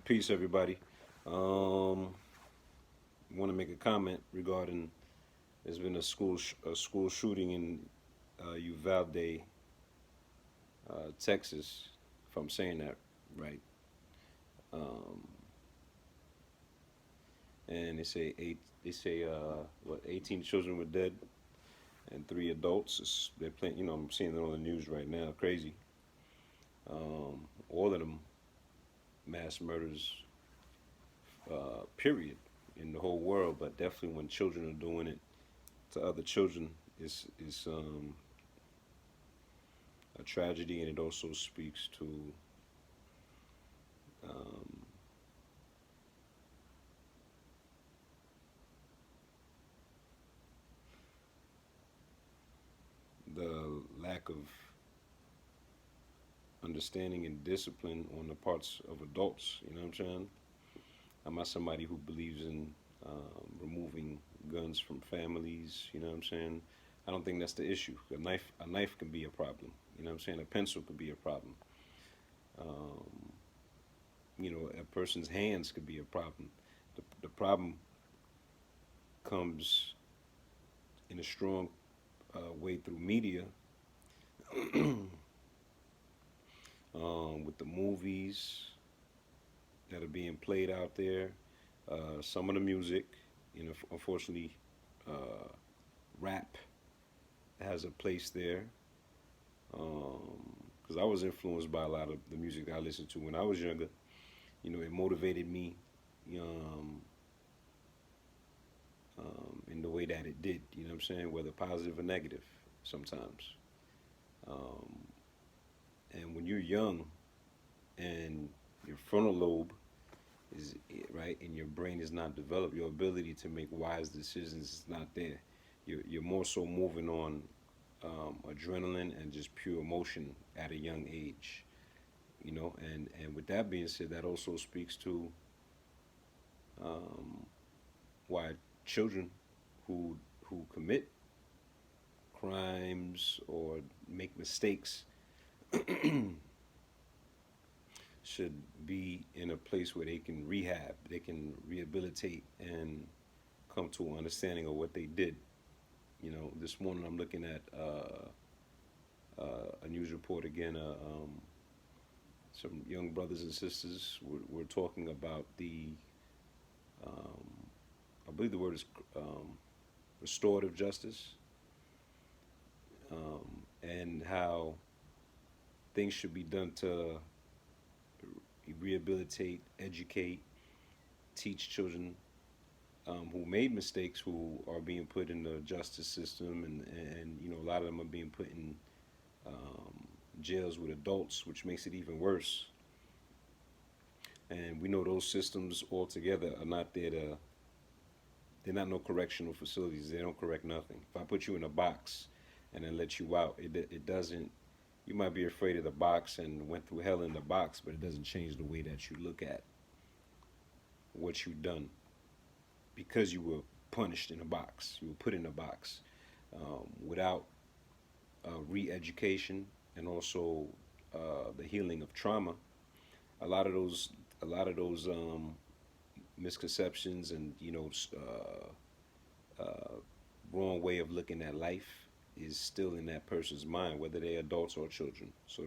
Peace, everybody. Um, Want to make a comment regarding there's been a school shooting in Uvalde, Texas, if I'm saying that right. Um, and they say what 18 children were dead and three adults. They're playing. I'm seeing it on the news right now. Crazy. All of them mass murders. Period. In the whole world, but definitely when children are doing it to other children, is a tragedy, and it also speaks to um, the lack of understanding and discipline on the parts of adults. You know what I'm saying? I'm not somebody who believes in removing guns from families. You know what I'm saying? I don't think that's the issue. A knife can be a problem. You know what I'm saying? A pencil could be a problem. Um, a person's hands could be a problem. The problem comes in a strong way through media, with the movies that are being played out there, some of the music. Unfortunately, uh, rap has a place there. Because I was influenced by a lot of the music that I listened to when I was younger. It motivated me um, in the way that it did. You know what I'm saying? Whether positive or negative, sometimes. Um, and when you're young and your frontal lobe is right and your brain is not developed, your ability to make wise decisions is not there. You're more so moving on adrenaline and just pure emotion at a young age. And with that being said, that also speaks to um, why children who commit crimes or make mistakes should be in a place where they can rehab, they can rehabilitate, and come to an understanding of what they did. This morning I'm looking at a news report again. Some young brothers and sisters were talking about um, I believe the word is restorative justice, and how things should be done to rehabilitate, educate, teach children who made mistakes, who are being put in the justice system, and a lot of them are being put in um, jails with adults, which makes it even worse. And we know those systems altogether are not there to. They're not no correctional facilities. They don't correct nothing. If I put you in a box and then let you out, it doesn't. You might be afraid of the box and went through hell in the box, but it doesn't change the way that you look at what you've done because you were punished in a box. You were put in a box without re-education and also the healing of trauma. A lot of those, a lot of those misconceptions and wrong way of looking at life is still in that person's mind, whether they're adults or children. So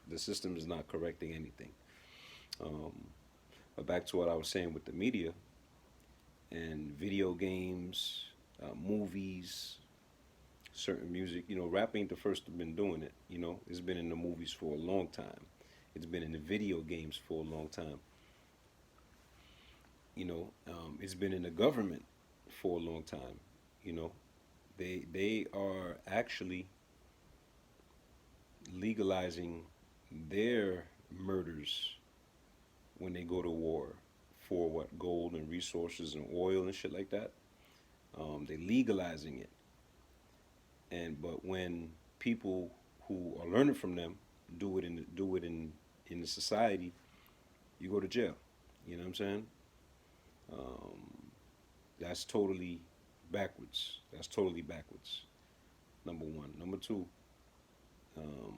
the system is not correcting anything. Um, but back to what I was saying with the media and video games, movies, certain music. Rap ain't the first to been doing it. It's been in the movies for a long time. It's been in the video games for a long time. It's been in the government for a long time. You know, they are actually legalizing their murders when they go to war for what gold and resources and oil and shit like that. They legalizing it, and but when people who are learning from them do it in the society, you go to jail. You know what I'm saying? Um, that's totally backwards. That's totally backwards. Number one. Number two, um,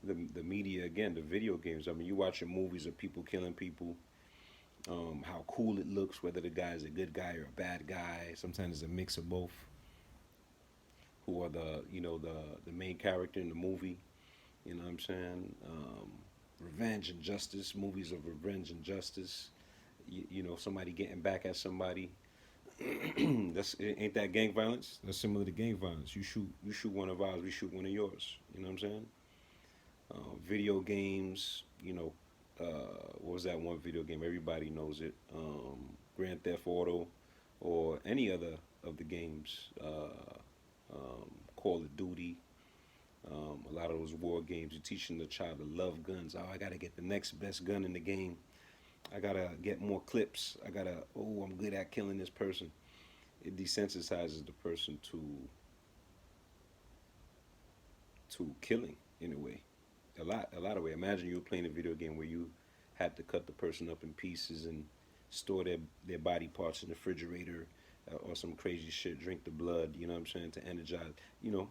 the media again, the video games. I mean, you watching movies of people killing people, how cool it looks, whether the guy is a good guy or a bad guy. Sometimes it's a mix of both. Who are the main character in the movie? You know what I'm saying? Revenge and justice, movies of revenge and justice. Somebody getting back at somebody. That's ain't that gang violence? That's similar to gang violence. You shoot one of ours, we shoot one of yours. You know what I'm saying? Video games. What was that one video game? Everybody knows it. Grand Theft Auto, or any other of the games. Call of Duty. A lot of those war games. You're teaching the child to love guns. Oh, I gotta get the next best gun in the game. I gotta get more clips. I'm good at killing this person. It desensitizes the person to killing in a way. A lot of way. Imagine you were playing a video game where you had to cut the person up in pieces and store their body parts in the refrigerator, or some crazy shit, drink the blood, you know what I'm saying, to energize. You know,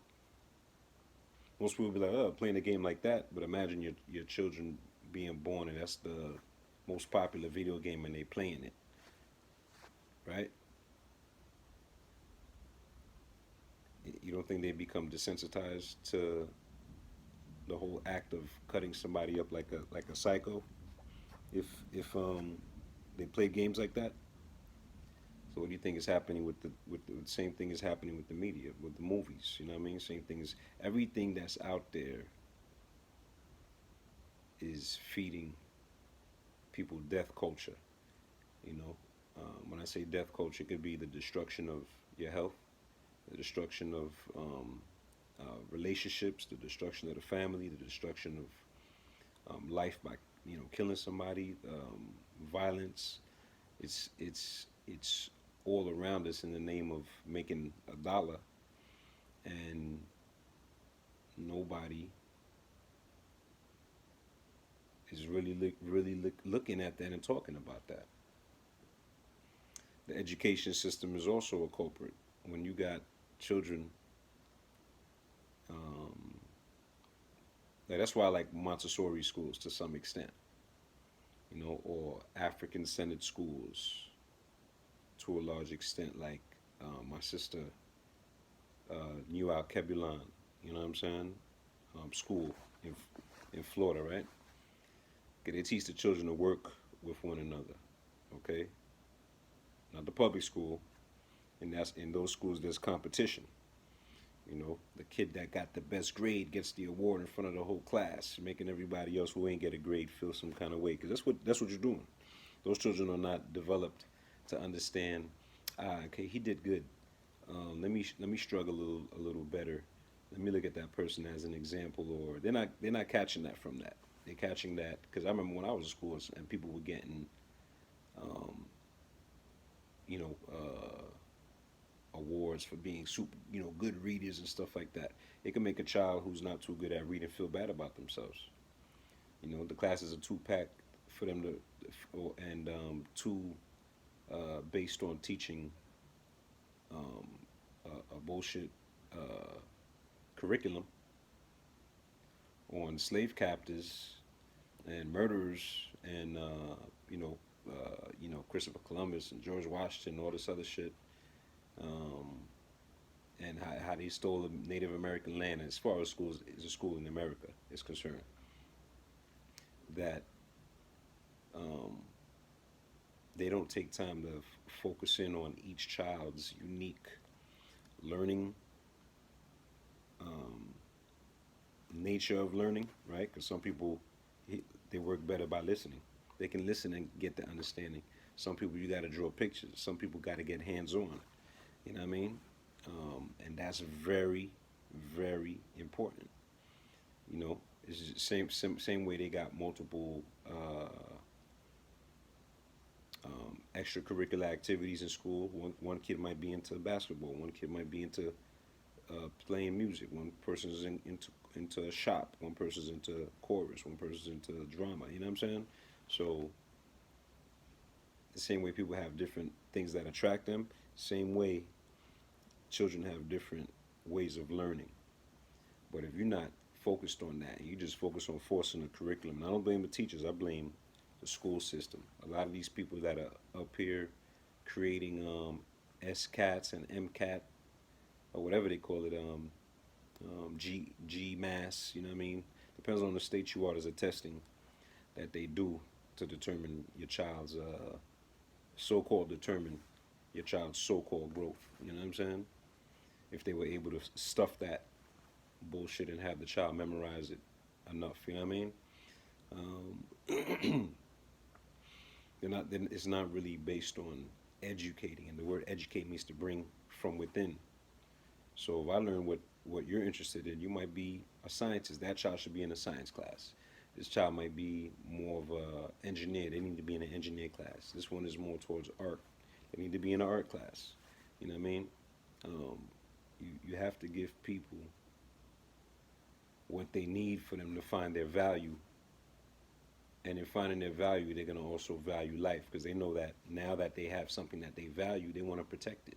most people be like, oh, playing a game like that, but imagine your children being born and that's the most popular video game and they playing it, right? You don't think they become desensitized to the whole act of cutting somebody up like a psycho if they play games like that? So what do you think is happening with the same thing is happening with the media, with the movies? You know what I mean? Same thing is everything that's out there is feeding people death culture. You know, when I say death culture, it could be the destruction of your health, the destruction of relationships, the destruction of the family, the destruction of life by killing somebody, violence. It's all around us in the name of making a dollar, and nobody is looking at that and talking about that. The education system is also a culprit. When you got children, um, like that's why I like Montessori schools to some extent, or African centered schools to a large extent. Like my sister New Al Kebulan, you know what I'm saying? School in Florida, right? Okay, they teach the children to work with one another. Okay, not the public school, and that's in those schools there's competition. The kid that got the best grade gets the award in front of the whole class, making everybody else who ain't get a grade feel some kind of way. Because that's what you're doing. Those children are not developed to understand. Okay, he did good. Let me struggle a little better. Let me look at that person as an example. Or they're not catching that from that. They're catching that because I remember when I was in school and people were getting, um, you know, awards for being super, good readers and stuff like that. It can make a child who's not too good at reading feel bad about themselves. The classes are too packed for them and too based on teaching um, a bullshit uh, curriculum on slave captors and murderers and Christopher Columbus and George Washington, all this other shit, um, and how they stole the Native American land. As far as schools is a school in America is concerned, that um, they don't take time to focus in on each child's unique learning, um, nature of learning, right? Because some people they work better by listening. They can listen and get the understanding. Some people you got to draw pictures. Some people got to get hands on. You know what I mean? And that's very, very important. It's the same way they got multiple extracurricular activities in school. One kid might be into basketball. One kid might be into playing music. One person's into a shop. One person's into chorus. One person's into drama. You know what I'm saying? So the same way people have different things that attract them, same way children have different ways of learning. But if you're not focused on that, you just focus on forcing the curriculum. And I don't blame the teachers. I blame the school system. A lot of these people that are up here creating SCATs and MCAT or whatever they call it, GMAS. You know what I mean? Depends on the state you are. There's a testing that they do to determine your child's so-called determine your child's so-called growth. You know what I'm saying? If they were able to stuff that bullshit and have the child memorize it enough. You know what I mean? They're not. Then it's not really based on educating, and the word educate means to bring from within. So if I learn what you're interested in, you might be a scientist. That child should be in a science class. This child might be more of a engineer. They need to be in an engineer class. This one is more towards art. They need to be in an art class. You know what I mean? Um, you have to give people what they need for them to find their value. And in finding their value, they're going to also value life because they know that now that they have something that they value, they want to protect it.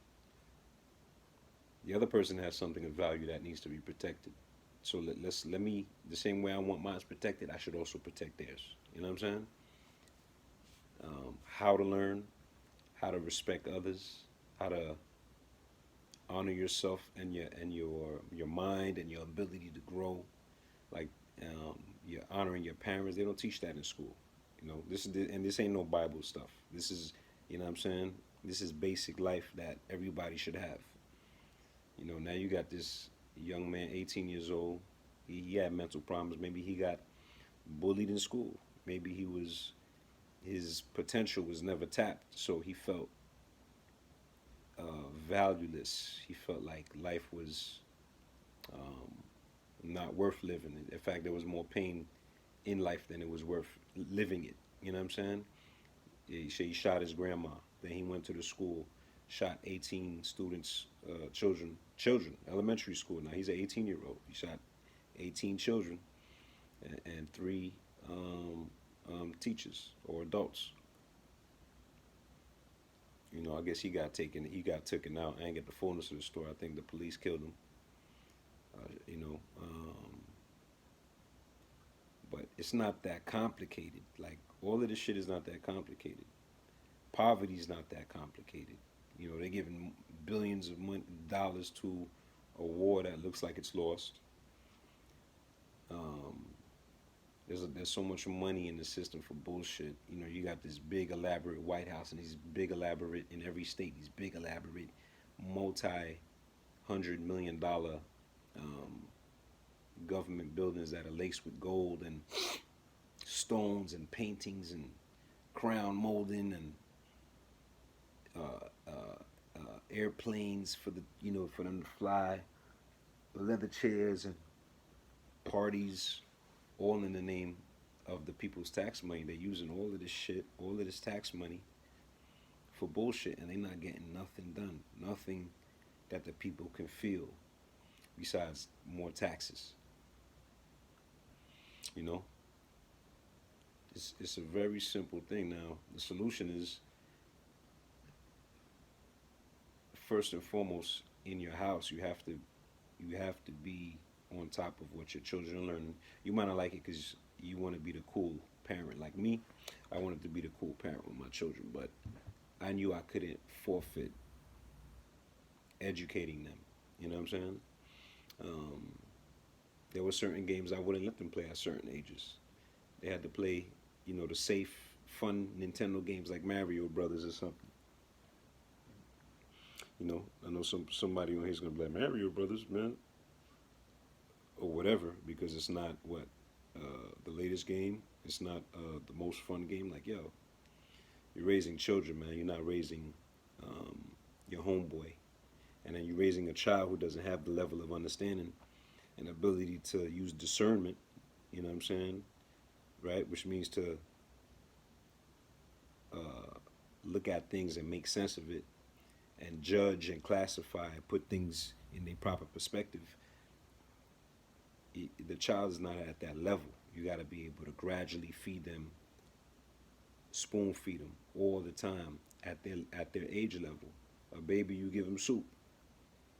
The other person has something of value that needs to be protected. So let me, the same way I want mine protected, I should also protect theirs. You know what I'm saying? How to learn, how to respect others, how to honor yourself and your mind and your ability to grow. Like you're honoring your parents. They don't teach that in school. You know, this ain't no Bible stuff. This is, you know what I'm saying? This is basic life that everybody should have. You know, now you got this young man, 18 years old. He had mental problems. Maybe he got bullied in school. Maybe his potential was never tapped, so he felt valueless. He felt like life was not worth living. In fact, there was more pain in life than it was worth living it. You know what I'm saying? Yeah, he shot his grandma. Then he went to the school, shot 18 students, children, elementary school. Now he's an 18-year-old. He shot 18 children and three teachers or adults. You know, I guess he got taken. He got taken out. I ain't get the fullness of the story. I think the police killed him. You know, but it's not that complicated. Like all of this shit is not that complicated. Poverty's not that complicated. You know, they're giving billions of dollars to a war that looks like it's lost. Um, there's so much money in the system for bullshit. You know, you got this big elaborate White House and these big elaborate in every state. These big elaborate multi-$100 million um, government buildings that are laced with gold and stones and paintings and crown molding and airplanes for the for them to fly, leather chairs and parties, all in the name of the people's tax money. They're using all of this shit, all of this tax money for bullshit, and they're not getting nothing done, nothing that the people can feel besides more taxes. You know, it's a very simple thing. Now the solution is first and foremost in your house. You have to be on top of what your children are learning. You might not like it because you want to be the cool parent. Like me, I wanted to be the cool parent with my children, but I knew I couldn't forfeit educating them. You know what I'm saying? Um, there were certain games I wouldn't let them play at certain ages. They had to play, the safe, fun Nintendo games like Mario Brothers or something. I know somebody on here's gonna be like Mario Brothers, man, or whatever, because it's not the latest game. It's not the most fun game. Like, yo, you're raising children, man. You're not raising um, your homeboy, and then you're raising a child who doesn't have the level of understanding and ability to use discernment. You know what I'm saying, right? Which means to look at things and make sense of it, and judge and classify and put things in their proper perspective. The child is not at that level. You got to be able to gradually feed them, spoon feed them all the time at their age level. A baby, you give them soup.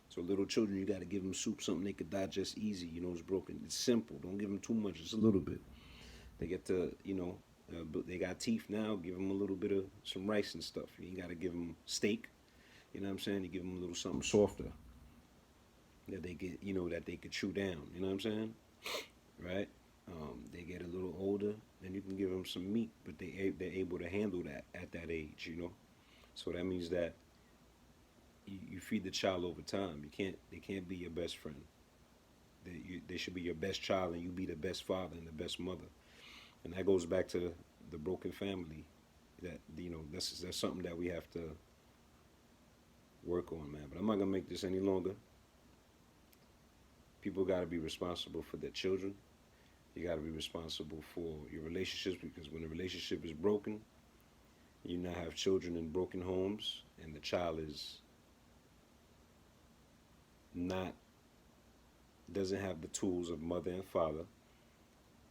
So little children, you got to give them soup, something they could digest easy. It's broken. It's simple. Don't give them too much. Just a little bit. They get to, But they got teeth now. Give them a little bit of some rice and stuff. You ain't got to give them steak. You know what I'm saying? You give them a little something softer that they get, that they could chew down. You know what I'm saying? Right? They get a little older, then you can give them some meat, but they're able to handle that at that age. So that means that you feed the child over time. They can't be your best friend. They should be your best child, and you be the best father and the best mother. And that goes back to the broken family. That that's something that we have to work on, man. But I'm not gonna make this any longer. People got to be responsible for their children. You got to be responsible for your relationships, because when a relationship is broken, you now have children in broken homes, and the child is not doesn't have the tools of mother and father,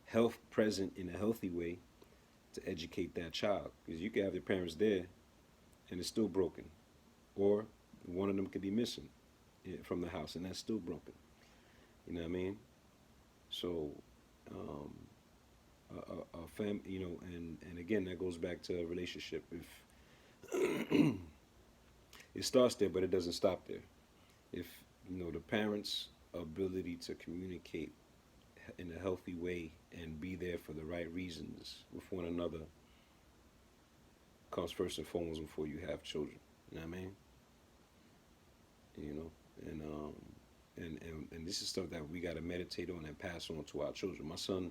health present in a healthy way to educate that child. Because you can have your parents there, and it's still broken, or one of them could be missing from the house, and that's still broken. You know what I mean? So, and again, that goes back to a relationship. If it starts there, but it doesn't stop there. If the parents' ability to communicate in a healthy way and be there for the right reasons with one another comes first and foremost before you have children. You know what I mean? And this is stuff that we got to meditate on and pass on to our children. My son,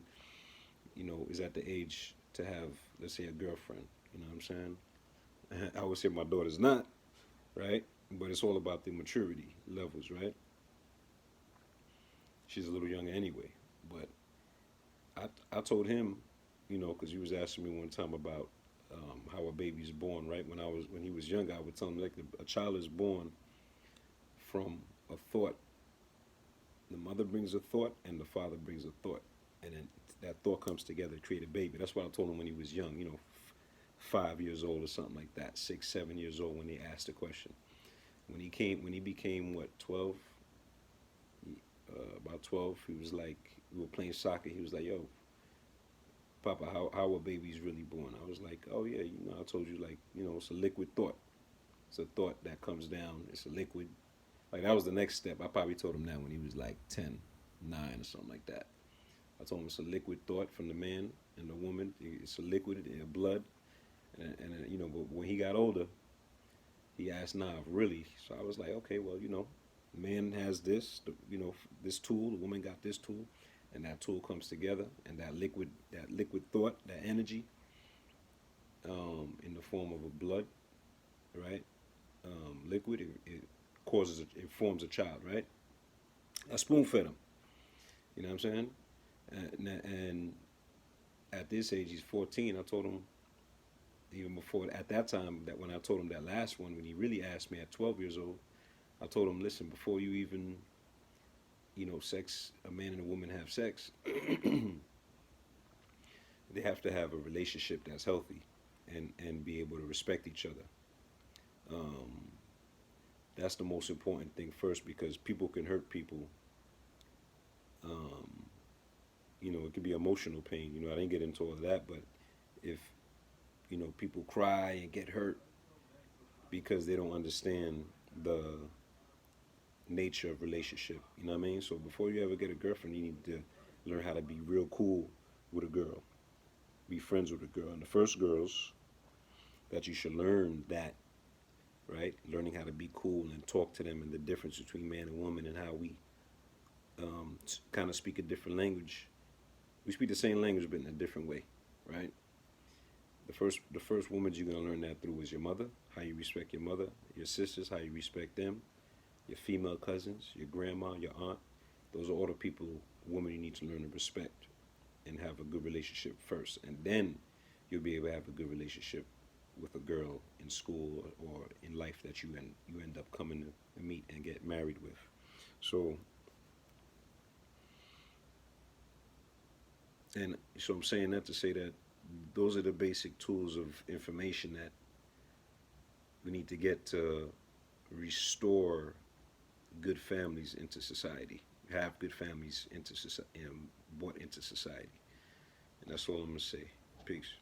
is at the age to have, let's say, a girlfriend. You know what I'm saying? I would say my daughter's not, right? But it's all about the maturity levels, right? She's a little younger anyway. But I told him, because he was asking me one time about how a baby's born, right? When he was younger, I would tell him like a child is born from a thought. The mother brings a thought, and the father brings a thought, and then that thought comes together to create a baby. That's what I told him when he was young, 5 years old or something like that, 6, 7 years old, when they asked the question. When he became what, 12? About 12, he was like, we were playing soccer. He was like, "Yo, Papa, how are babies really born?" I was like, "Oh yeah, I told you, like, it's a liquid thought. It's a thought that comes down. It's a liquid." Like, that was the next step. I probably told him that when he was like 10, 9 or something like that. I told him it's a liquid thought from the man and the woman. It's a liquid in blood. And but when he got older, he asked, "Nah, really?" So I was like, "Okay, well, man has this, this tool. The woman got this tool, and that tool comes together, and that liquid thought, that energy, in the form of a blood, right? Liquid. It forms a child, right? I spoon fed him. You know what I'm saying? And at this age, he's 14. I told him, even before, at that time, that when I told him that last one, when he really asked me at 12 years old, I told him, listen, before you even, sex, a man and a woman have sex, they have to have a relationship that's healthy and be able to respect each other. That's the most important thing first, because people can hurt people. It could be emotional pain. I didn't get into all of that, but if, people cry and get hurt because they don't understand the nature of relationship. You know what I mean? So before you ever get a girlfriend, you need to learn how to be real cool with a girl. Be friends with a girl. And the first girls that you should learn that, right? Learning how to be cool and talk to them, and the difference between man and woman, and how we kind of speak a different language. We speak the same language, but in a different way, right? The first woman you're gonna learn that through is your mother. How you respect your mother, your sisters, how you respect them, your female cousins, your grandma, your aunt. Those are all the people, women, you need to learn to respect and have a good relationship first, and then you'll be able to have a good relationship with a girl in school or in life that you end up coming to meet and get married with. So I'm saying that to say that those are the basic tools of information that we need to get to restore good families into society, have good families into society, brought into society. And that's all I'm gonna say. Peace.